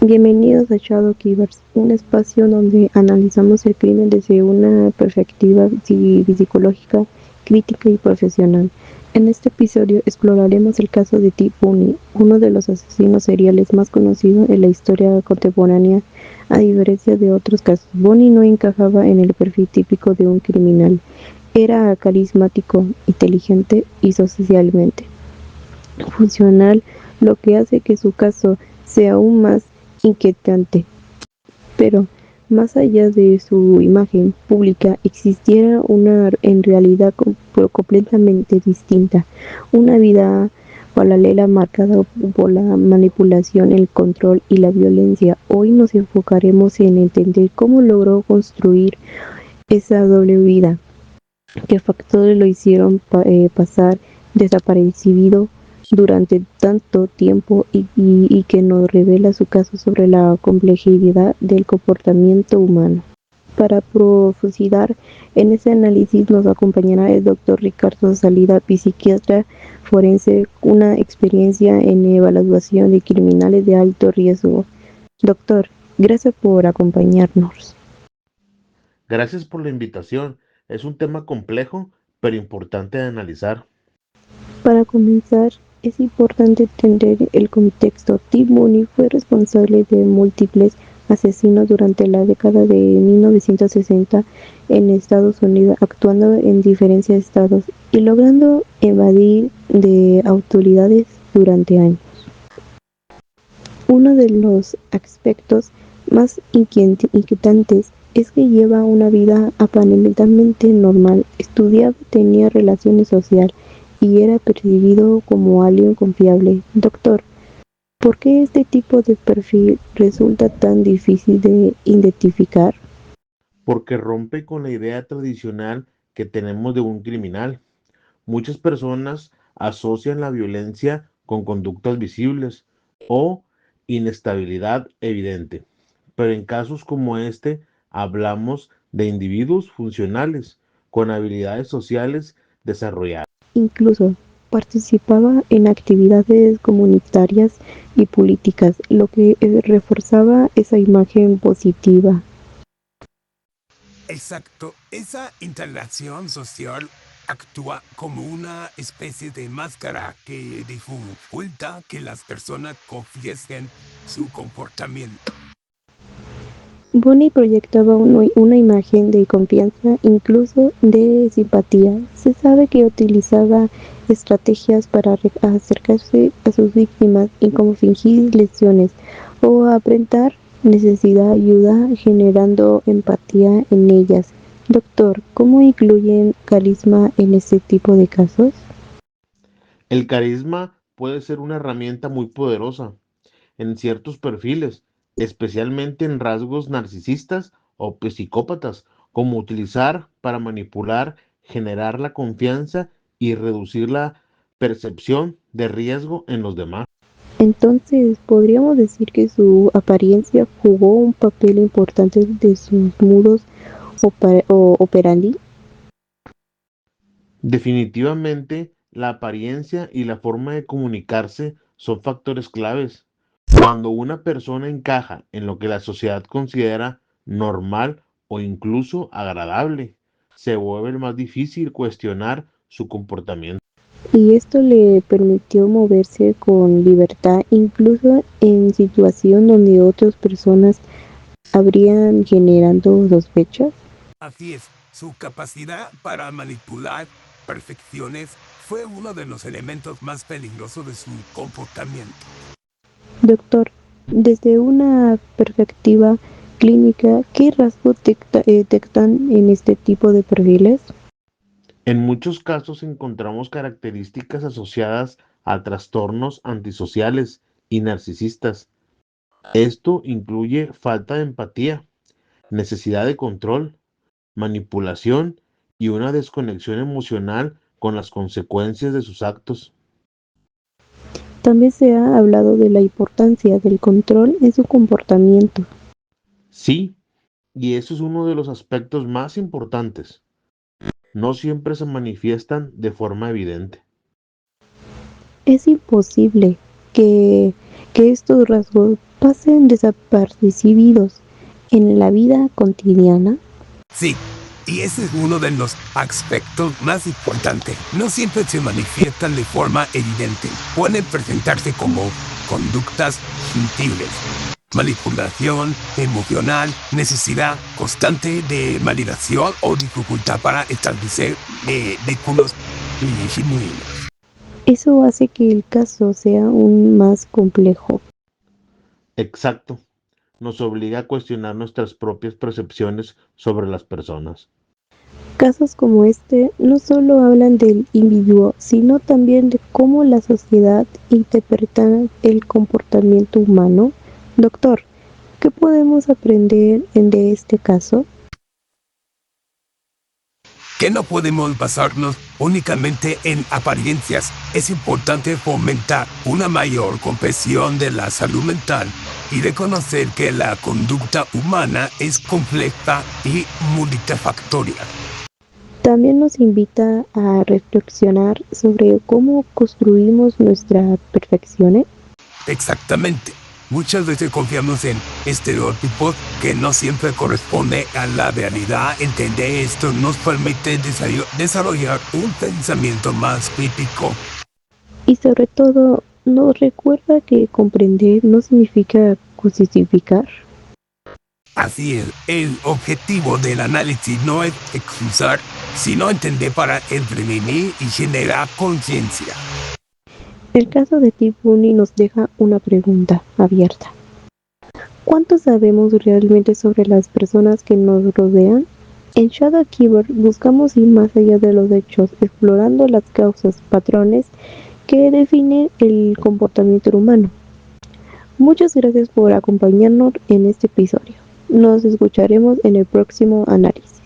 Bienvenidos a Shadow Keepers, un espacio donde analizamos el crimen desde una perspectiva psicológica, crítica y profesional. En este episodio exploraremos el caso de Ted Bundy, uno de los asesinos seriales más conocidos en la historia contemporánea. A diferencia de otros casos, Bundy no encajaba en el perfil típico de un criminal. Era carismático, inteligente y socialmente funcional, lo que hace que su caso sea aún más inquietante. Pero, más allá de su imagen pública, existiera una en realidad completamente distinta, una vida paralela marcada por la manipulación, el control y la violencia. Hoy nos enfocaremos en entender cómo logró construir esa doble vida, qué factores lo hicieron pasar desapercibido durante tanto tiempo y que nos revela su caso sobre la complejidad del comportamiento humano. Para profundizar en ese análisis nos acompañará el doctor Ricardo Salida, psiquiatra forense, una experiencia en evaluación de criminales de alto riesgo. Doctor, gracias por acompañarnos. Gracias por la invitación. Es un tema complejo, pero importante de analizar. Para comenzar, es importante entender el contexto. Ted Bundy fue responsable de múltiples asesinatos durante la década de 1960 en Estados Unidos, actuando en diferentes estados y logrando evadir de autoridades durante años. Uno de los aspectos más inquietantes es que lleva una vida aparentemente normal, estudiaba, tenía relaciones sociales y era percibido como alguien confiable. Doctor, ¿por qué este tipo de perfil resulta tan difícil de identificar? Porque rompe con la idea tradicional que tenemos de un criminal. Muchas personas asocian la violencia con conductas visibles o inestabilidad evidente. Pero en casos como este, hablamos de individuos funcionales con habilidades sociales desarrolladas. Incluso participaba en actividades comunitarias y políticas, lo que reforzaba esa imagen positiva. Exacto, esa interacción social actúa como una especie de máscara que dificulta que las personas confiesen su comportamiento. Bunny proyectaba una imagen de confianza, incluso de simpatía. Se sabe que utilizaba estrategias para acercarse a sus víctimas y como fingir lesiones o aparentar necesidad de ayuda generando empatía en ellas. Doctor, ¿cómo incluyen carisma en este tipo de casos? El carisma puede ser una herramienta muy poderosa en ciertos perfiles, especialmente en rasgos narcisistas o psicópatas, como utilizar para manipular, generar la confianza y reducir la percepción de riesgo en los demás. Entonces, podríamos decir que su apariencia jugó un papel importante de sus mudos operandi. Definitivamente, la apariencia y la forma de comunicarse son factores claves. Cuando una persona encaja en lo que la sociedad considera normal o incluso agradable, se vuelve más difícil cuestionar su comportamiento. Y esto le permitió moverse con libertad, incluso en situaciones donde otras personas habrían generado sospechas. Así es, su capacidad para manipular perfecciones fue uno de los elementos más peligrosos de su comportamiento. Doctor, desde una perspectiva clínica, ¿qué rasgos detectan en este tipo de perfiles? En muchos casos encontramos características asociadas a trastornos antisociales y narcisistas. Esto incluye falta de empatía, necesidad de control, manipulación y una desconexión emocional con las consecuencias de sus actos. También se ha hablado de la importancia del control en su comportamiento. Sí, y eso es uno de los aspectos más importantes. No siempre se manifiestan de forma evidente. Es imposible que que estos rasgos pasen desapercibidos en la vida cotidiana? Sí, y ese es uno de los aspectos más importantes. No siempre se manifiestan de forma evidente. Pueden presentarse como conductas sutiles, manipulación emocional, necesidad constante de validación o dificultad para establecer vínculos genuinos. Eso hace que el caso sea aún más complejo. Exacto. Nos obliga a cuestionar nuestras propias percepciones sobre las personas. Casos como este no solo hablan del individuo, sino también de cómo la sociedad interpreta el comportamiento humano. Doctor, ¿qué podemos aprender de este caso? Que no podemos basarnos únicamente en apariencias. Es importante fomentar una mayor comprensión de la salud mental y reconocer que la conducta humana es compleja y multifactorial. También nos invita a reflexionar sobre cómo construimos nuestra perfección. Exactamente. Muchas veces confiamos en estereotipos que no siempre corresponden a la realidad. Entender esto nos permite desarrollar un pensamiento más crítico. Y sobre todo, nos recuerda que comprender no significa justificar. Así es, el objetivo del análisis no es excusar, sino entender para prevenir y generar conciencia. El caso de Ted Bundy nos deja una pregunta abierta. ¿Cuánto sabemos realmente sobre las personas que nos rodean? En Shadowkeeper buscamos ir más allá de los hechos, explorando las causas, patrones que definen el comportamiento humano. Muchas gracias por acompañarnos en este episodio. Nos escucharemos en el próximo análisis.